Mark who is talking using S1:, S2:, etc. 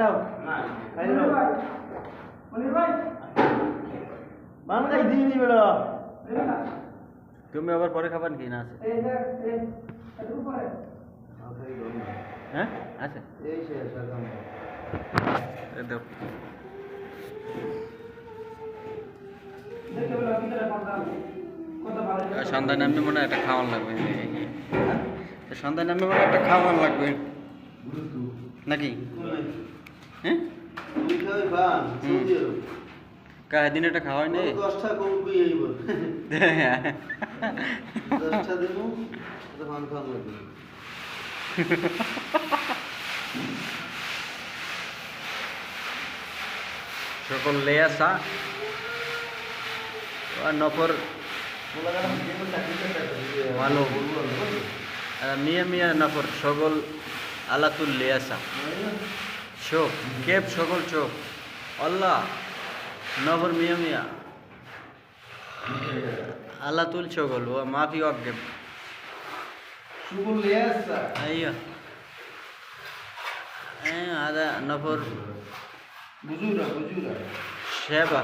S1: দাও খাই দাও মান খাই দিই বেড়া
S2: তুমি আবার পরে খাবার কি না আছে হ্যাঁ আছে
S1: এই শেষ একদম
S2: একদম সন্ধ্যা নামে মনে হয় একটা খাওয়ান লাগবে সন্ধ্যা নামে মনে হয় একটা খাওয়ান লাগবে নাকি হ্যাঁ
S1: তুমি খাই বান সৌদি আরব
S2: কায় দিন একটা খাওয়াই নেই
S1: 10টা কমবি আইব 10টা দেবো তো খান খান লাগবে
S2: সকল লে আসা নফর ভালো মিয়া মিয়া নফর সকল আলাতুল লে আসা চোখ কেপ সকল চোখ আল্লাহ নফর মিয়া মিয়া আলাতুল সকল ও মাফি অজ্ঞেব
S1: শুগুল লিয়াসা
S2: আইয়া هذا نفر
S1: বুজুরা
S2: شبه